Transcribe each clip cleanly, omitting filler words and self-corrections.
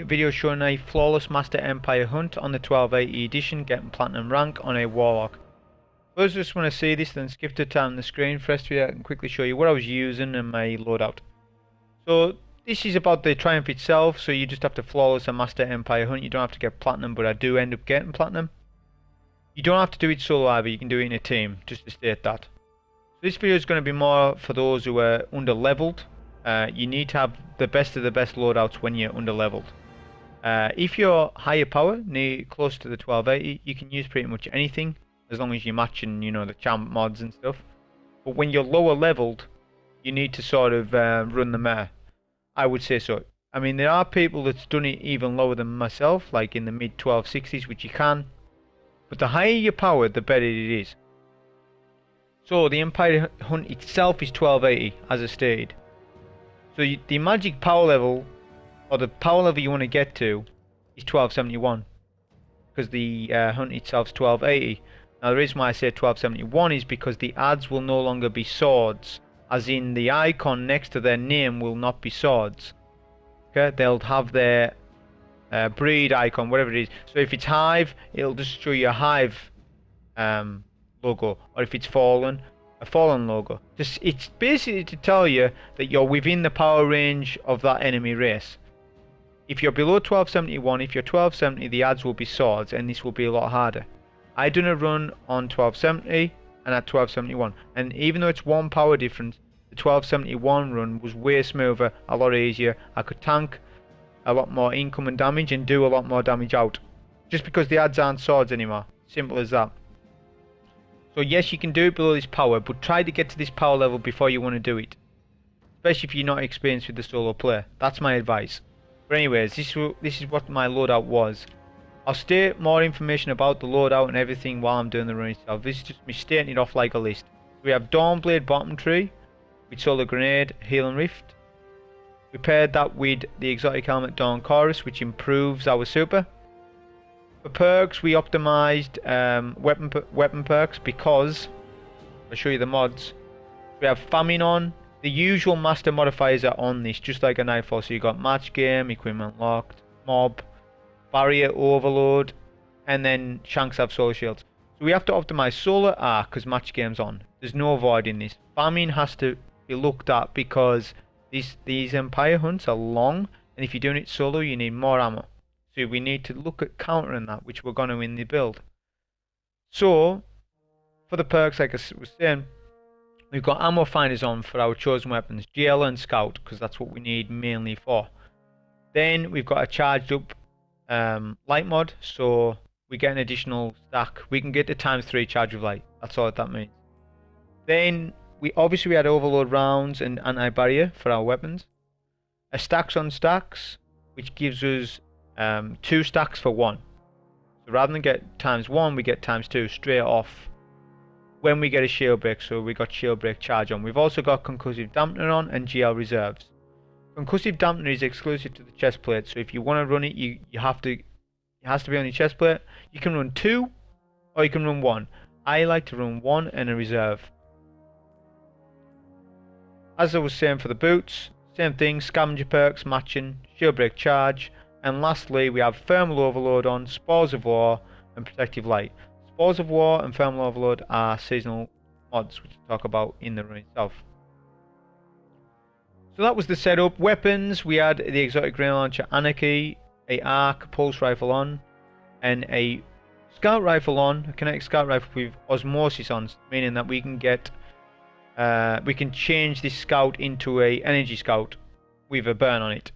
video showing a flawless Master Empire hunt on the 1280 edition, getting platinum rank on a Warlock. First, just want to see this, then skip to time on the screen. First, I can quickly show you what I was using in my loadout. So this is about the Triumph itself. So you just have to flawless a Master Empire hunt. You don't have to get platinum, but I do end up getting platinum. You don't have to do it solo either. You can do it in a team, just to state that. So this video is going to be more for those who are under leveled. You need to have the best of the best loadouts when you're under leveled. If you're higher power, close to the 1280, you can use pretty much anything as long as you're matching, you know, the champ mods and stuff. But when you're lower leveled, you need to sort of run the mare. I would say so. I mean, there are people that's done it even lower than myself, like in the mid 1260s, which you can. But the higher your power, the better it is. So the Empire Hunt itself is 1280, as I stated. So the magic power level, or the power level you want to get to, is 1271. Because the hunt itself is 1280. Now the reason why I say 1271 is because the ads will no longer be swords. As in, the icon next to their name will not be swords. Okay, they'll have their breed icon, whatever it is. So if it's hive, it'll just show you a hive logo. Or if it's fallen, a fallen logo. It's basically to tell you that you're within the power range of that enemy race. If you're below 1271, if you're 1270, the ads will be swords, and this will be a lot harder. I done a run on 1270 and at 1271, and even though it's one power difference, the 1271 run was way smoother, a lot easier. I could tank a lot more incoming damage and do a lot more damage out, just because the ads aren't swords anymore. Simple as that. So yes, you can do it below this power, but try to get to this power level before you want to do it, especially if you're not experienced with the solo play. That's my advice. But anyways, this is what my loadout was. I'll state more information about the loadout and everything while I'm doing the run itself. This is just me stating it off like a list. We have Dawnblade bottom tree with solar grenade, heal and rift. We paired that with the exotic helmet Dawn Chorus, which improves our super. For perks, we optimized weapon perks because I'll show you the mods. We have Famine on. The usual master modifiers are on this, just like a nightfall. So you got match game, equipment locked, mob, barrier, overload, and then shanks have solar shields. So we have to optimize solar arc because match game's on. There's no avoiding this. Famine has to be looked at because these Empire hunts are long, and if you're doing it solo, you need more ammo. So we need to look at countering that, which we're going to in the build. So for the perks, like I was saying, we've got ammo finders on for our chosen weapons, GL and Scout, because that's what we need mainly for. Then we've got a charged up light mod, so we get an additional stack. We can get the ×3 charge of light. That's all that means. Then we had overload rounds and anti-barrier for our weapons. A stacks on stacks, which gives us 2 stacks for 1. So rather than get ×1, we get ×2 straight off when we get a shield break. So we got shield break charge on. We've also got Concussive Dampener on and GL reserves. Concussive Dampener is exclusive to the chest plate, so if you want to run it, it has to be on your chest plate. You can run 2 or you can run 1. I like to run 1 and a reserve. As I was saying for the boots, same thing, scavenger perks, matching, shield break charge, and lastly we have thermal overload on, spores of war, and protective light. Spores of war and thermal overload are seasonal mods, which I'll talk about in the run itself. So that was the setup. Weapons, we had the exotic grenade launcher Anarchy, a arc pulse rifle on, and a scout rifle on, a kinetic scout rifle with osmosis on, meaning that we can get we can change this scout into a energy scout with a burn on it,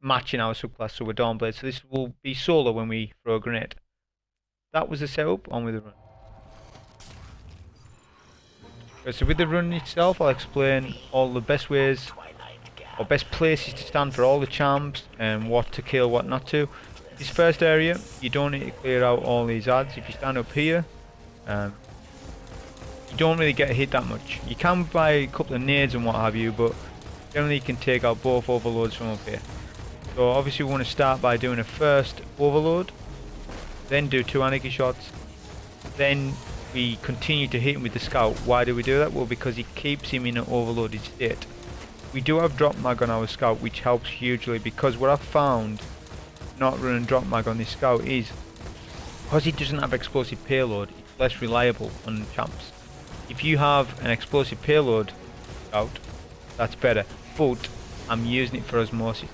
matching our subclass, so we're Dawnblade. So this will be solo when we throw a grenade. That was the setup. On with the run. Okay, so with the run itself, I'll explain all the best ways or best places to stand for all the champs and what to kill, what not to. This first area, you don't need to clear out all these ads. If you stand up here, you don't really get hit that much. You can buy a couple of nades and what have you, but generally you can take out both overloads from up here. So obviously we want to start by doing a first overload, then do 2 anarchy shots, then we continue to hit him with the scout. Why do we do that? Well, because it keeps him in an overloaded state. We do have drop mag on our scout, which helps hugely, because what I've found not run and drop mag on this scout is because it doesn't have explosive payload, it's less reliable on champs. If you have an explosive payload scout, that's better, but I'm using it for osmosis,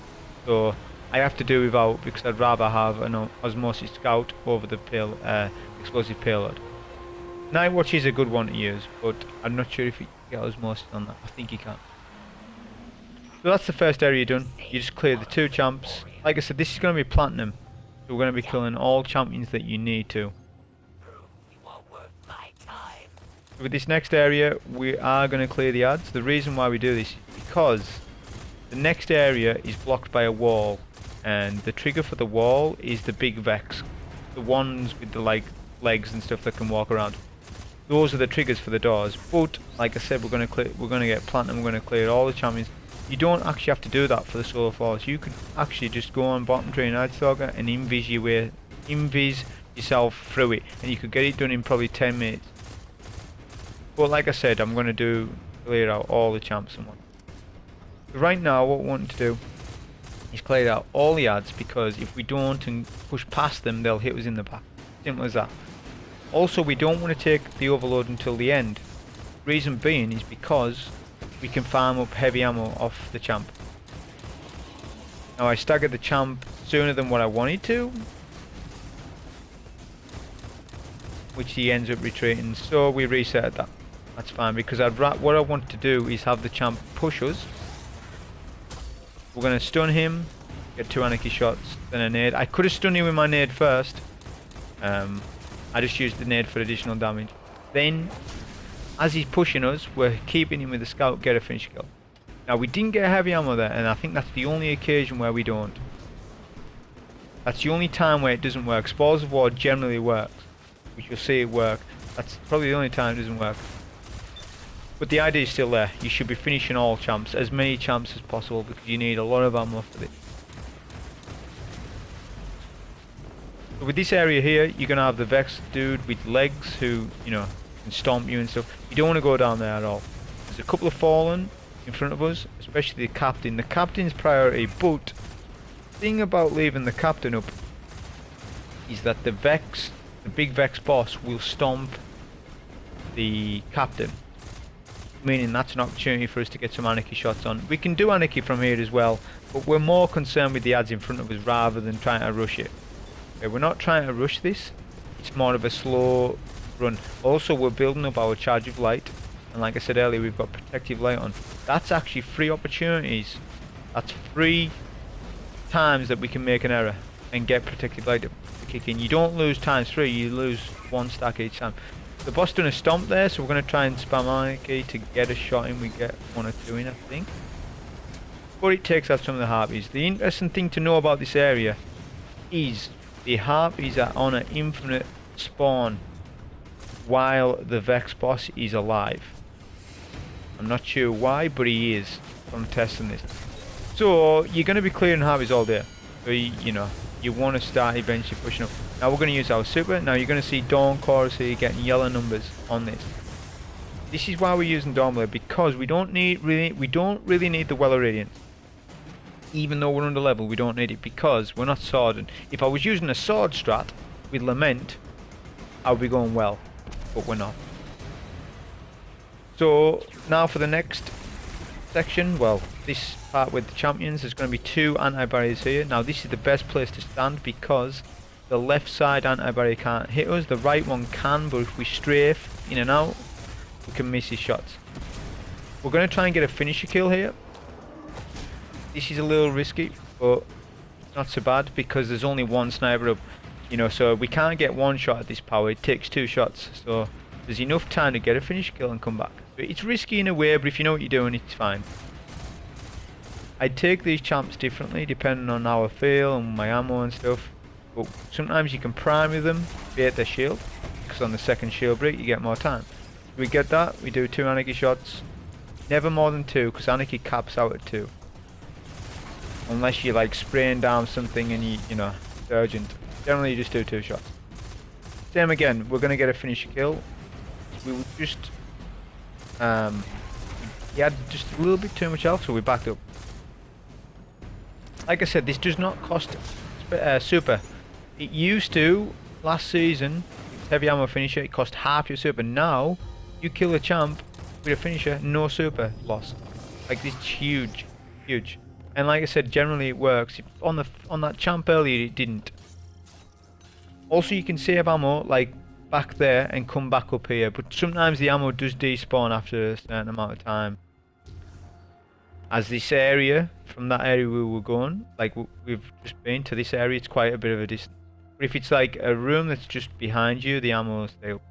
so I have to do without because I'd rather have an osmosis scout over the explosive payload. Nightwatch is a good one to use, but I'm not sure if you can get osmosis on that. I think you can. So that's the first area done. You just clear the 2 champs. Like I said, this is going to be platinum, so we're going to be killing all champions that you need to. With this next area, we are going to clear the ads. The reason why we do this is because the next area is blocked by a wall, and the trigger for the wall is the big Vex, the ones with the legs and stuff that can walk around. Those are the triggers for the doors. But like I said, we're going to get platinum. We're going to clear all the champions. You don't actually have to do that for the Solar Force. You can actually just go on bottom tree Night Stalker and invis yourself through it, and you could get it done in probably 10 minutes. But like I said, I'm going to clear out all the champs and whatnot. So right now, what we want to do is clear out all the ads, because if we don't and push past them, they'll hit us in the back. Simple as that. Also, we don't want to take the overload until the end. Reason being is because we can farm up heavy ammo off the champ. Now I staggered the champ sooner than what I wanted to, which he ends up retreating, so we reset that. That's fine, because what I want to do is have the champ push us. We're going to stun him, get 2 Anarchy shots, then a nade. I could have stunned him with my nade first. I just used the nade for additional damage. Then, as he's pushing us, we're keeping him with the scout, get a finish kill. Now we didn't get heavy ammo there, and I think that's the only occasion where we don't. That's the only time where it doesn't work. Spores of War generally works, which you'll see it work. That's probably the only time it doesn't work. But the idea is still there. You should be finishing all champs, as many champs as possible, because you need a lot of ammo for this. So with this area here, you're going to have the Vex dude with legs who, you know, can stomp you and stuff. You don't want to go down there at all. There's a couple of Fallen in front of us, especially the Captain. The Captain's priority, but the thing about leaving the Captain up is that the big Vex boss will stomp the Captain, meaning that's an opportunity for us to get some Anarchy shots on. We can do Anarchy from here as well, but we're more concerned with the ads in front of us rather than trying to rush it. Okay, we're not trying to rush this, it's more of a slow run. Also, we're building up our charge of light, and like I said earlier, we've got protective light on. That's actually 3 opportunities. That's 3 times that we can make an error and get protective light to kick in. You don't lose times 3, you lose 1 stack each time. The boss done a stomp there, so we're going to try and spam Anarchy to get a shot in. We get 1 or 2 in, I think. But it takes out some of the harpies. The interesting thing to know about this area is the harpies are on an infinite spawn while the Vex boss is alive. I'm not sure why, but he is from testing this. So you're going to be clearing harpies all day. So you know, you want to start eventually pushing up. Now we're going to use our super. Now you're going to see Dawn Chorus here getting yellow numbers on this. This is why we're using Dawnblade, because we don't really need the Well of Radiance. Even though we're under level, we don't need it because we're not swording. If I was using a sword strat with Lament, I would be going well, but we're not. So now for the next section, well, this part with the champions, there's going to be 2 anti-barriers here. Now this is the best place to stand because the left side anti-barrier can't hit us, the right one can, but if we strafe in and out, we can miss his shots. We're going to try and get a finisher kill here. This is a little risky, but not so bad because there's only 1 sniper up, you know, so we can't get 1 shot at this power, it takes 2 shots, so there's enough time to get a finish kill and come back. But it's risky in a way, but if you know what you're doing, it's fine. I'd take these champs differently depending on how I feel and my ammo and stuff, but sometimes you can prime with them, bait their shield, because on the second shield break you get more time. We get that, we do 2 Anarchy shots, never more than 2 because Anarchy caps out at 2. Unless you're like spraying down something and you know, it's urgent. Generally you just do 2 shots. Same again, we're going to get a finisher kill. We would just he had just a little bit too much health, so we backed up. Like I said, this does not cost super. It used to, last season, heavy ammo finisher, it cost half your super. Now, you kill a champ with a finisher, no super loss. Like, this is huge, huge. And like I said, generally it works. On that champ earlier, it didn't. Also, you can save ammo, like, back there and come back up here. But sometimes the ammo does despawn after a certain amount of time. As this area, from that area we were going, like we've just been to this area, it's quite a bit of a distance. But if it's like a room that's just behind you, the ammo will stay up.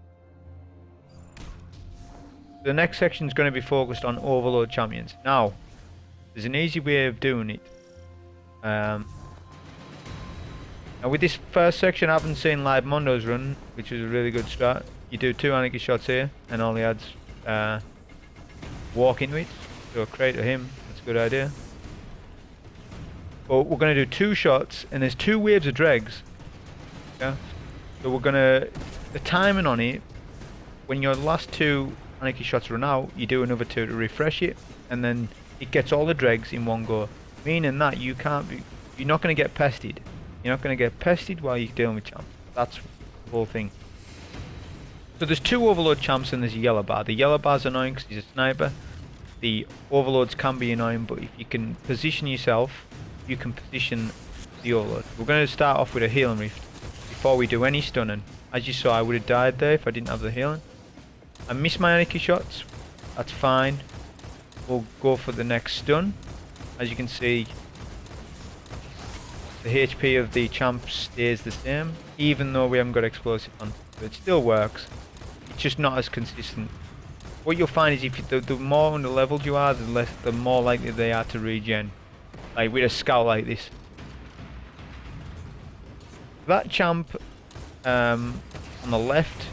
The next section is going to be focused on overload champions. Now, there's an easy way of doing it. Now with this first section, I haven't seen Live Mondo's run, which is a really good strat. You do 2 Anarchy shots here, and all he adds walk into it. So create to him, that's a good idea. But we're going to do 2 shots, and there's 2 waves of dregs. Yeah. So we're going to, the timing on it, when your last 2 Anarchy shots run out, you do another 2 to refresh it, and then it gets all the dregs in one go. Meaning that you're not going to get pested. You're not going to get pested while you're dealing with champs. That's the whole thing. So there's 2 overload champs and there's a yellow bar. The yellow bar's annoying because he's a sniper. The overloads can be annoying, but if you can position yourself, you can position the overload. We're going to start off with a healing rift before we do any stunning. As you saw, I would have died there if I didn't have the healing. I missed my Anarchy shots. That's fine. We'll go for the next stun. As you can see, the HP of the champ stays the same, even though we haven't got explosive on. So it still works. It's just not as consistent. What you'll find is if the more under leveled you are, the more likely they are to regen. Like with a scout like this. That champ on the left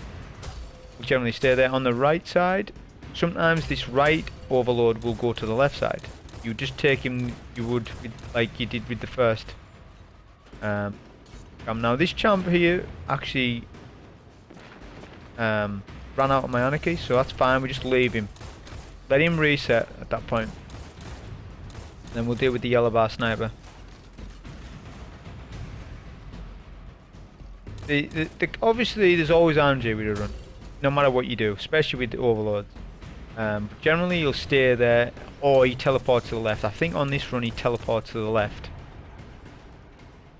will generally stay there. On the right side, sometimes this right overload will go to the left side. You just take him, you would like you did with the first. Now this champ here actually ran out of my Anarchy, so that's fine. We just leave him, let him reset at that point. Then we'll deal with the yellow bar sniper. Obviously there's always RNG with a run, no matter what you do, especially with the overloads. Generally you'll stay there, or you teleport to the left. I think on this run he teleports to the left.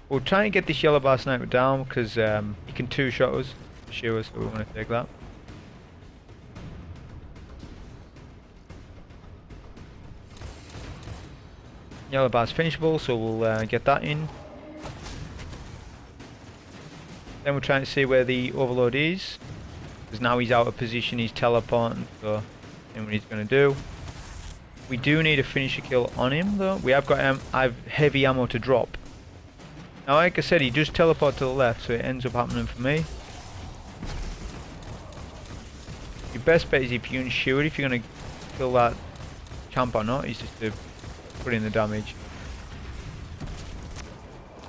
We'll try and get this yellow bar sniper down because he can 2-shot us, so we want to take that. Yellow bar's finishable, so we'll get that in. Then we're trying to see where the overload is, because now he's out of position, he's teleporting, so see what he's going to do. We do need a finisher kill on him though. We have got I've heavy ammo to drop. Now like I said, he does teleport to the left, so it ends up happening for me. Your best bet is if you ensure if you're going to kill that champ or not, is just to put in the damage.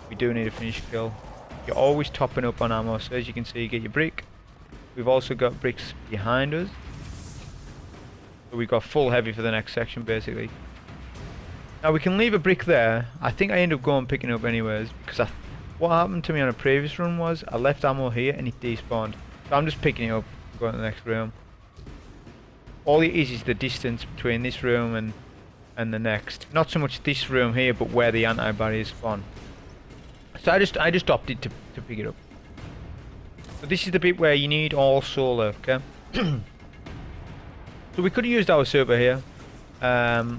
We do need a finisher kill. You're always topping up on ammo, so as you can see you get your brick. We've also got bricks behind us. So we've got full heavy for the next section basically. Now we can leave a brick there. I think I end up going picking up anyways, because what happened to me on a previous run was I left ammo here and it despawned. So I'm just picking it up and going to the next room. All it is the distance between this room and the next. Not so much this room here, but where the anti-barriers spawn. So I just opted to pick it up. So this is the bit where you need all solar, okay? So we could have used our super here, but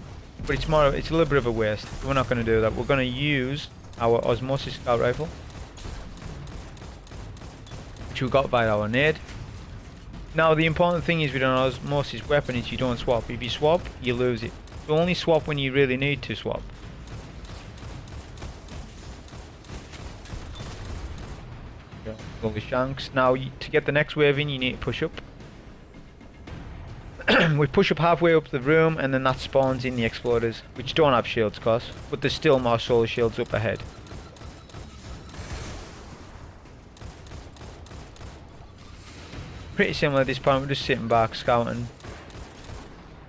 it's a little bit of a waste. We're not going to do that. We're going to use our osmosis scout rifle, which we got by our nade. Now the important thing is with an osmosis weapon is you don't swap. If you swap, you lose it. So only swap when you really need to swap. All the shanks. Now to get the next wave in, you need to push up. We push up halfway up the room, and then that spawns in the exploders, which don't have shields, course, but there's still more solar shields up ahead. Pretty similar at this point. We're just sitting back scouting.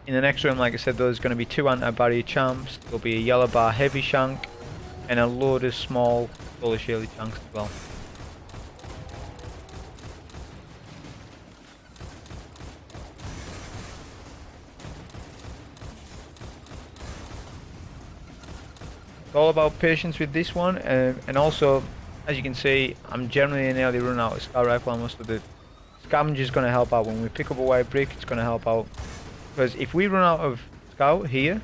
In the next room, like I said, there's going to be 2 anti-barrier champs. There'll be a yellow bar heavy shank, and a load of small solar shielded shanks as well. It's all about patience with this one, and also, as you can see, I'm generally nearly run out of scout rifle ammo, so the Scavenger is going to help out. When we pick up a white brick, it's going to help out. Because if we run out of scout here,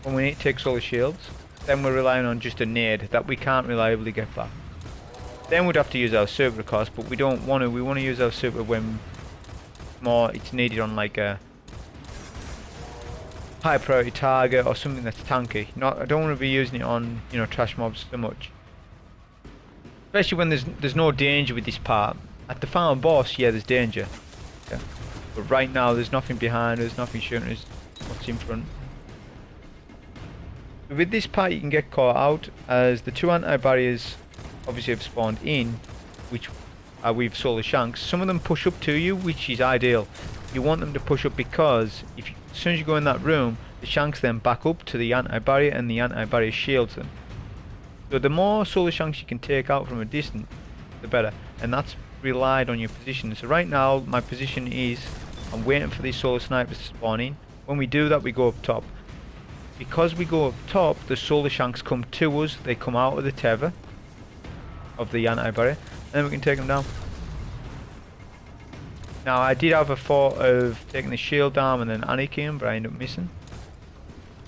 when we need to take solar shields, then we're relying on just a nade that we can't reliably get back. Then we'd have to use our super, of course, but we don't want to. We want to use our super when it's needed on like a high priority target or something that's tanky. I don't want to be using it on, you know, trash mobs so much. Especially when there's no danger with this part. At the final boss, yeah, there's danger. Yeah. But right now, there's nothing behind us, nothing shooting us. What's in front? So with this part, you can get caught out as the two anti-barriers obviously have spawned in, which are with solar shanks. Some of them push up to you, which is ideal. You want them to push up because as soon as you go in that room, the shanks then back up to the anti-barrier and the anti-barrier shields them. So the more solar shanks you can take out from a distance, the better. And that's relied on your position. So right now, my position is I'm waiting for these solar snipers to spawn in. When we do that, we go up top. Because we go up top, the solar shanks come to us. They come out of the tether of the anti-barrier, and then we can take them down. Now, I did have a thought of taking the shield down and then Anarchy him, but I ended up missing.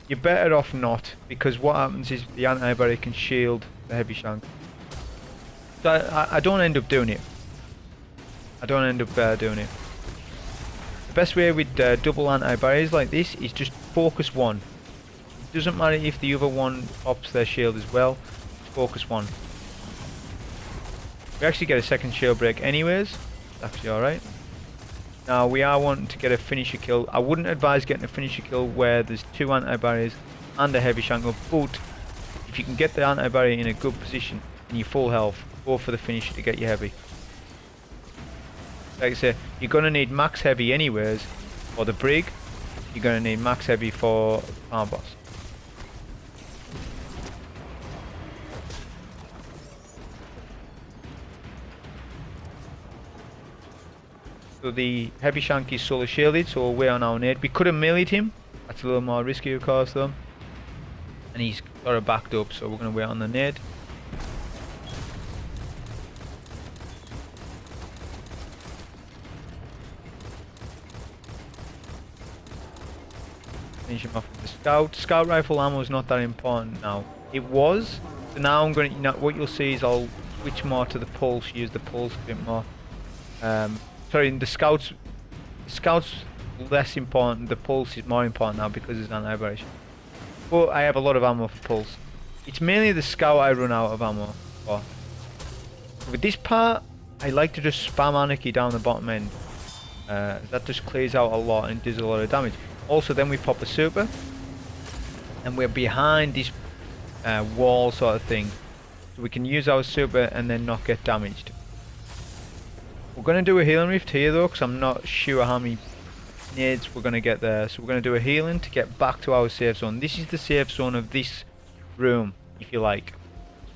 You're better off not, because what happens is the anti-barrier can shield the heavy shank. So I don't end up doing it. Doing it. The best way with double anti-barriers like this is just focus one. It doesn't matter if the other one pops their shield as well, just focus one. We actually get a second shield break anyways, it's actually alright. Now we are wanting to get a finisher kill. I wouldn't advise getting a finisher kill where there's two anti-barriers and a heavy shank up, but if you can get the anti-barrier in a good position and you're full health, go for the finisher to get you heavy. Like I say, you're going to need max heavy anyways for the Brig. You're going to need max heavy for the farm boss. So the heavy shank is solar shielded, so we're on our nade. We could have meleeed him. That's a little more risky, of course, though. And he's got it backed up, so we're going to wait on the nade. Finish him off with the scout. Scout rifle ammo is not that important now. It was. So now I'm going to. What you'll see is I'll switch more to the pulse. Use the pulse a bit more. Sorry, the scouts less important. The pulse is more important now because it's an aberration. But I have a lot of ammo for pulse. It's mainly the scout I run out of ammo for. With this part, I like to just spam Anarchy down the bottom end. That just clears out a lot and does a lot of damage. Also, then we pop a super, and we're behind this wall sort of thing, so we can use our super and then not get damaged. We're going to do a healing rift here though, because I'm not sure how many nades we're going to get there. So we're going to do a healing to get back to our safe zone. This is the safe zone of this room, if you like.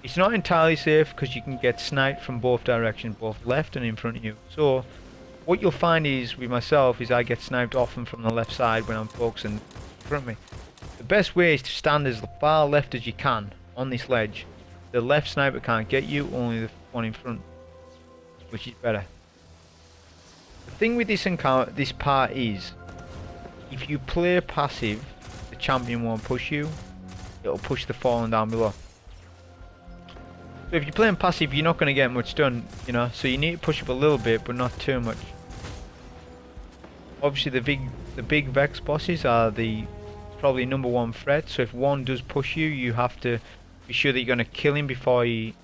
It's not entirely safe because you can get sniped from both directions, both left and in front of you. So what you'll find is, with myself, is I get sniped often from the left side when I'm focusing in front of me. The best way is to stand as far left as you can on this ledge. The left sniper can't get you, only the one in front, which is better. The thing with this encounter, this part is, if you play passive, the champion won't push you. It'll push the fallen down below. So if you're playing passive, you're not going to get much done, you know. So you need to push up a little bit, but not too much. Obviously, the big Vex bosses are the probably #1 threat. So if one does push you, you have to be sure that you're going to kill him before he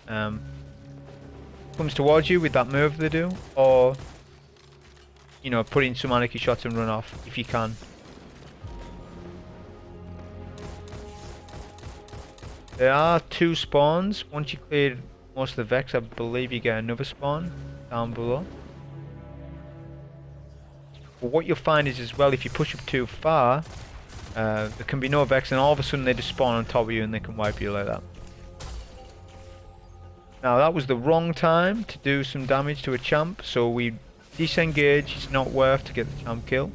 comes towards you with that move they do, or you know, put in some Anarchy shots and run off if you can. There are 2 spawns. Once you clear most of the Vex, I believe you get another spawn down below. But what you'll find is as well, if you push up too far, there can be no Vex, and all of a sudden they just spawn on top of you and they can wipe you like that. Now that was the wrong time to do some damage to a champ, so we disengage. It's not worth to get the champ kill.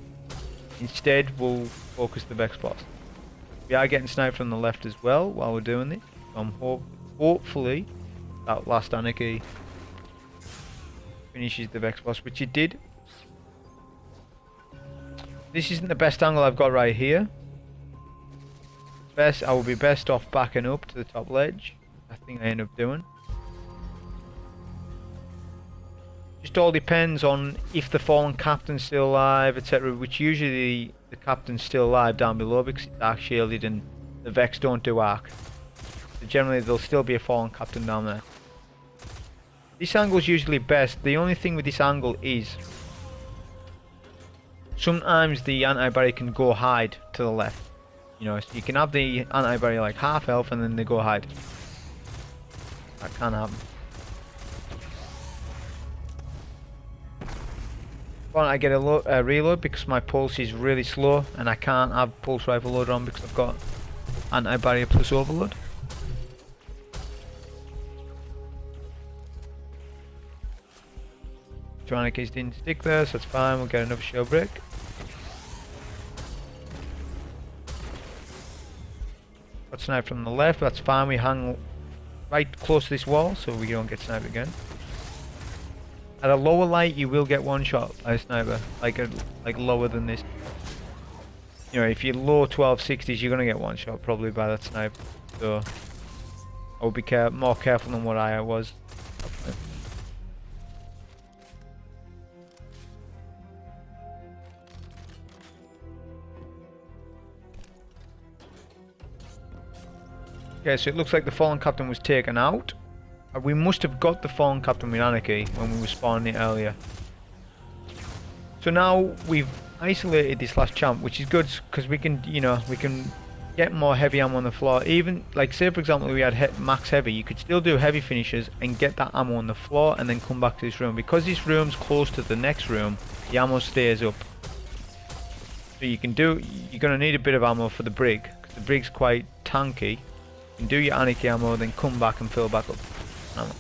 Instead, we'll focus the Vex boss. We are getting sniped from the left as well while we're doing this. So hopefully that last Anarchy finishes the Vex boss, which it did. This isn't the best angle I've got right here. I will be best off backing up to the top ledge. I think I end up doing. Just all depends on if the fallen captain's still alive, etc. Which usually the captain's still alive down below because it's arc shielded and the Vex don't do arc. So generally there'll still be a fallen captain down there. This angle is usually best. The only thing with this angle is sometimes the anti-barrier can go hide to the left. You know, so you can have the anti-barrier like half health and then they go hide. That can happen. Well, I get a reload because my pulse is really slow and I can't have pulse rifle load on because I've got anti-barrier plus overload. Anarchy's didn't stick there, so that's fine. We'll get another shell break. Got sniped from the left, that's fine. We hang right close to this wall so we don't get sniped again. At a lower light, you will get one shot by a sniper, like lower than this. You know, if you're low 1260s, you're gonna get one shot probably by that sniper. So I would be more careful than what I was. Okay, so it looks like the fallen captain was taken out. We must have got the fallen captain with Anarchy when we were spawning it earlier. So now we've isolated this last champ, which is good because we can, you know, we can get more heavy ammo on the floor. Even like say for example we had max heavy, you could still do heavy finishes and get that ammo on the floor and then come back to this room. Because this room's close to the next room, the ammo stays up. So you can do, you're gonna need a bit of ammo for the Brig because the Brig's quite tanky. You can do your Anarchy ammo, then come back and fill back up ammo.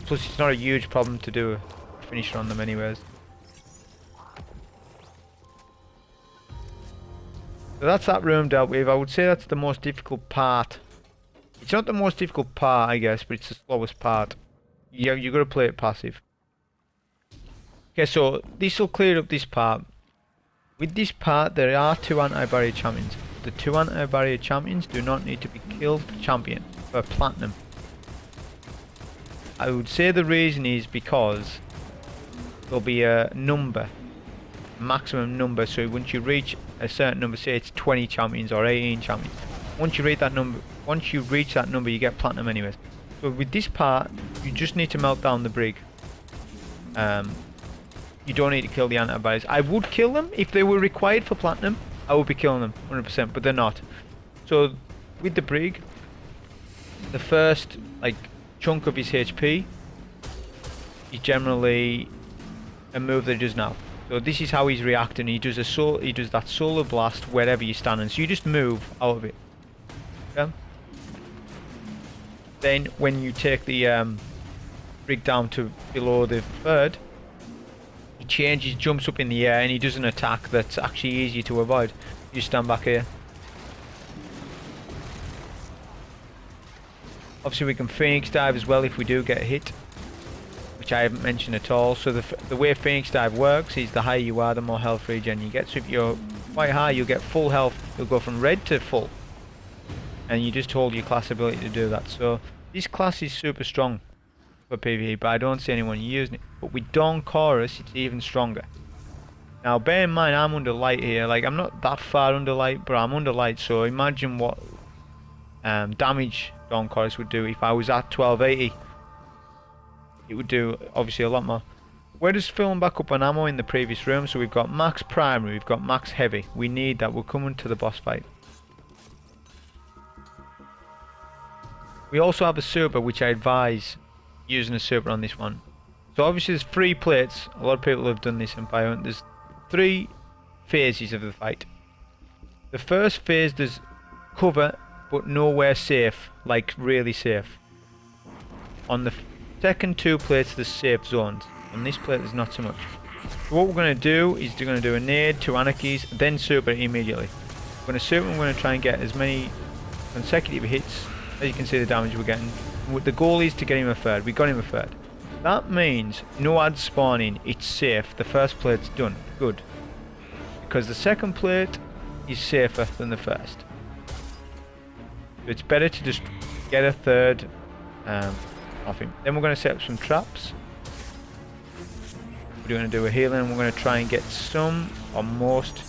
Plus it's not a huge problem to do a finisher on them anyways. So that's that room dealt with. I would say that's the most difficult part. It's not the most difficult part I guess, but it's the slowest part. You've got to play it passive. Okay, so this will clear up this part. With this part there are two anti-barrier champions. The two anti-barrier champions do not need to be killed per champion, per platinum. I would say the reason is because there'll be a number, maximum number, so once you reach a certain number, say it's 20 champions or 18 champions, once you reach that number you get platinum anyways. So with this part you just need to melt down the Brig. You don't need to kill the anti-barriers. I would kill them if they were required for platinum. I would be killing them 100%, but they're not. So with the Brig, the first like chunk of his HP is generally a move that he does now. So this is how he's reacting. He does that solar blast wherever you're standing. So you just move out of it. Okay? Then when you take the Brig down to below the third, he changes, jumps up in the air, and he does an attack that's actually easier to avoid. You stand back here. Obviously we can Phoenix dive as well if we do get hit, which I haven't mentioned at all. So the way Phoenix dive works is the higher you are, the more health regen you get. So if you're quite high, you'll get full health. You'll go from red to full, and you just hold your class ability to do that. So this class is super strong for PvE, but I don't see anyone using it. But with Dawn Chorus, it's even stronger. Now bear in mind I'm under light here, like I'm not that far under light, but I'm under light, so imagine what damage Dawn Chorus would do if I was at 1280. It would do obviously a lot more. We're just filling back up on ammo in the previous room, so we've got max primary, we've got max heavy. We need that, we're coming to the boss fight. We also have a super, which I advise using a super on this one. So obviously there's 3 plates. A lot of people have done this in Empire Hunt. There's 3 phases of the fight. The first phase there's cover but nowhere safe, like really safe. On the second 2 plates there's safe zones. On this plate there's not so much. So what we're going to do is we're going to do a nade, 2 anarchies, then super immediately. We're going to super, we're going to try and get as many consecutive hits. As you can see the damage we're getting. The goal is to get him a third. We got him a third. That means no ads spawning, it's safe. The first plate's done. Good. Because the second plate is safer than the first. So it's better to just get a third off him. Then we're going to set up some traps. We're going to do a healing and we're going to try and get some or most.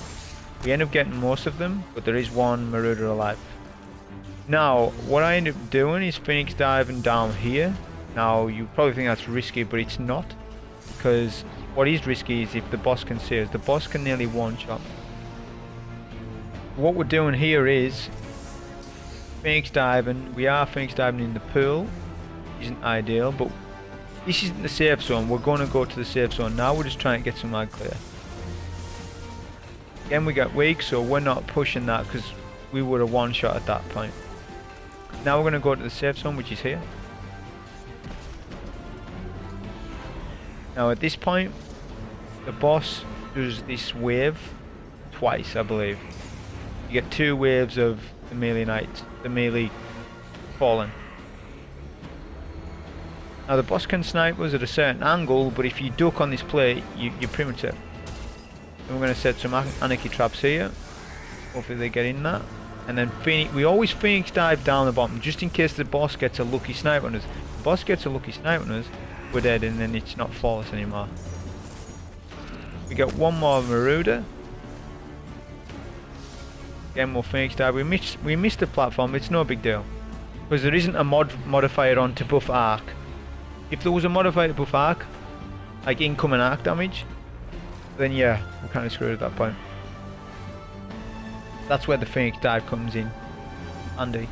We end up getting most of them, but there is one Marauder alive. Now, what I end up doing is Phoenix diving down here. Now, you probably think that's risky, but it's not. Because what is risky is if the boss can see us. The boss can nearly one-shot. What we're doing here is Phoenix diving. We are Phoenix diving in the pool. Isn't ideal, but this isn't the safe zone. We're going to go to the safe zone now. We're just trying to get some mag clear. Again, we got weak, so we're not pushing that because we would have one-shot at that point. Now we're going to go to the safe zone, which is here. Now at this point, the boss does this wave twice, I believe. You get 2 waves of the melee knights, the melee fallen. Now the boss can snipe us at a certain angle, but if you duck on this plate, you're pretty much it. Then we're going to set some anarchy traps here. Hopefully they get in that. And then we always Phoenix dive down the bottom, just in case the boss gets a lucky snipe on us. If the boss gets a lucky snipe on us, we're dead and then it's not flawless anymore. We got one more Marauder. Again, we'll Phoenix dive. We missed the platform, it's no big deal. Because there isn't a modifier on to buff arc. If there was a modifier to buff arc, like incoming arc damage, then yeah, we're kind of screwed at that point. That's where the Phoenix dive comes in handy.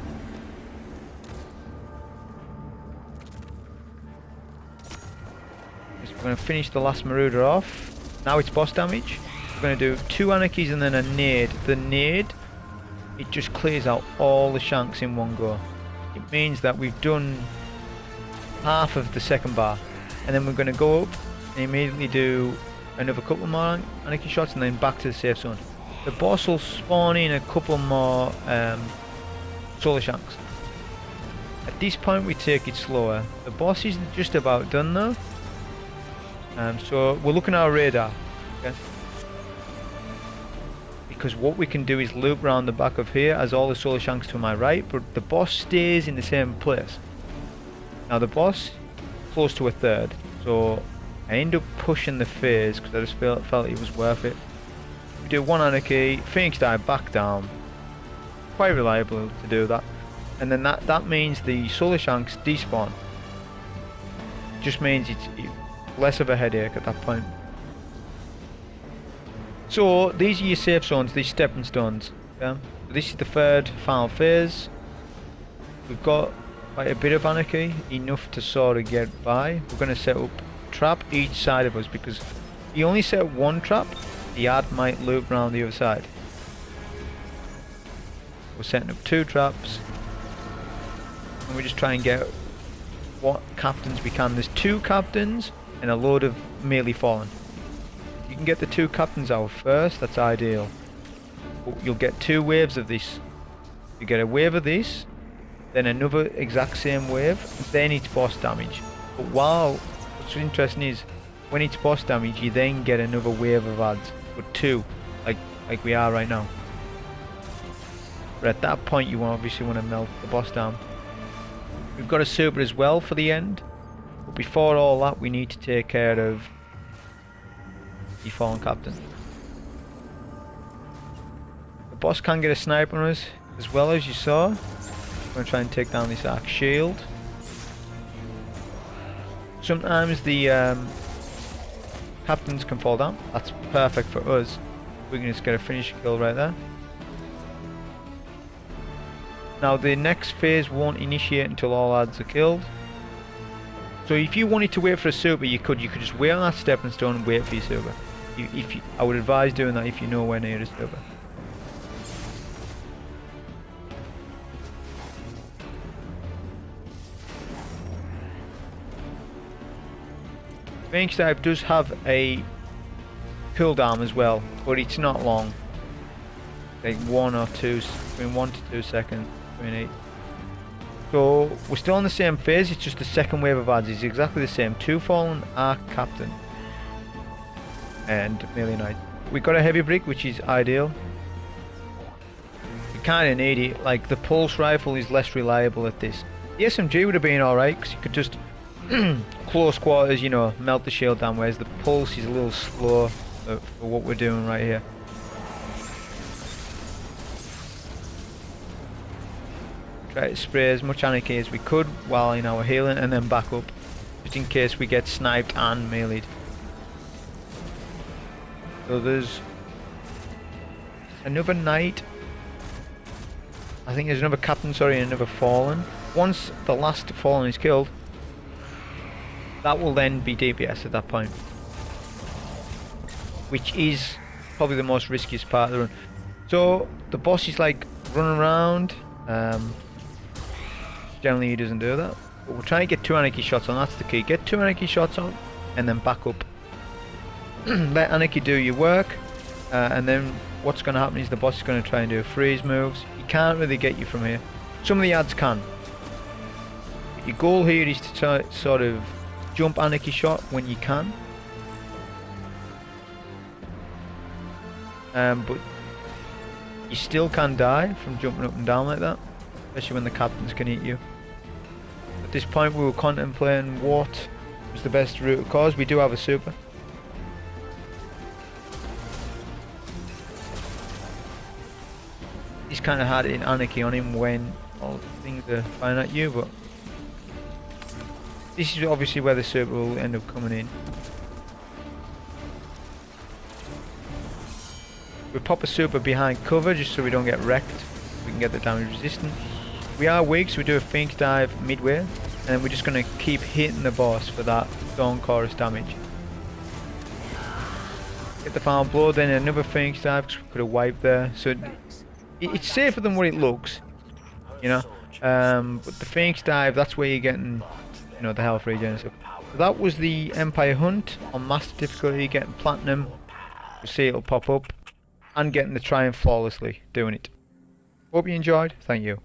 We're going to finish the last Marauder off. Now it's boss damage. We're going to do 2 anarchies and then a nade. The nade, it just clears out all the shanks in one go. It means that we've done half of the second bar. And then we're going to go up and immediately do another couple more anarchy shots and then back to the safe zone. The boss will spawn in a couple more solar shanks. At this point we take it slower. The boss is just about done though. So we're looking at our radar. Okay? Because what we can do is loop around the back of here as all the solar shanks to my right, but the boss stays in the same place. Now the boss close to a third, so I end up pushing the phase because I just felt it was worth it. We do 1 anarchy, Phoenix dive back down. Quite reliable to do that. And then that means the solar shanks despawn. Just means it's less of a headache at that point. So these are your safe zones, these stepping stones. Yeah? This is the 3rd final phase. We've got quite a bit of anarchy, enough to sort of get by. We're going to set up a trap each side of us because if you only set up 1 trap, the ad might loop around the other side. We're setting up 2 traps and we just try and get what captains we can. There's 2 captains and a load of melee fallen. You can get the 2 captains out first, that's ideal. But you'll get 2 waves of this. You get a wave of this, then another exact same wave, then it's boss damage. But what's interesting is when it's boss damage you then get another wave of ads. But 2, like we are right now. But at that point you obviously want to melt the boss down. We've got a super as well for the end. But before all that we need to take care of the fallen captain. The boss can get a sniper on us as well, as you saw. I'm going to try and take down this arc shield. Sometimes the captains can fall down. That's perfect for us. We can just get a finish kill right there. Now the next phase won't initiate until all ads are killed. So if you wanted to wait for a super, you could just wait on that stepping stone and wait for your super. I would advise doing that if you know where near a super. Phoenix Dive does have a cooldown as well, but it's not long. Like between 1 to 2 seconds between each. So we're still on the same phase, it's just the second wave of ads is exactly the same. 2 Fallen, Arc Captain, and Melee Knight. We got a heavy Brig, which is ideal. You kinda need it, like the pulse rifle is less reliable at this. The SMG would have been alright, because you could just close quarters, you know, melt the shield down, whereas the pulse is a little slow for what we're doing right here. Try to spray as much Anarchy as we could while in our healing, and then back up, just in case we get sniped and meleeed. So there's another Knight. I think there's another Captain, sorry, and another Fallen. Once the last Fallen is killed, that will then be DPS at that point, which is probably the most riskiest part of the run. So the boss is like running around. Generally he doesn't do that, but we're trying to get 2 Anarchy shots on. That's the key. Get 2 Anarchy shots on and then back up. Let Anarchy do your work, and then what's going to happen is the boss is going to try and do freeze moves. He can't really get you from here. Some of the ads can. Your goal here is to try, sort of jump Anarchy shot when you can, but you still can die from jumping up and down like that, especially when the captains can hit you. At this point we were contemplating what was the best route of course. We do have a super. It's kind of hard to hit Anarchy on him when all things are firing at you, but this is obviously where the super will end up coming in. We pop a super behind cover just so we don't get wrecked. We can get the damage resistance. We are weak, so we do a Phoenix Dive midway, and we're just going to keep hitting the boss for that Dawn Chorus damage. Get the final blow, then another Phoenix Dive because we could have wiped there. So it's safer than what it looks, you know. But the Phoenix Dive, that's where you're getting, you know, the health regen and stuff. So that was the Empire Hunt on Master difficulty, getting Platinum. You'll see it'll pop up, and getting the Triumph flawlessly, doing it. Hope you enjoyed. Thank you.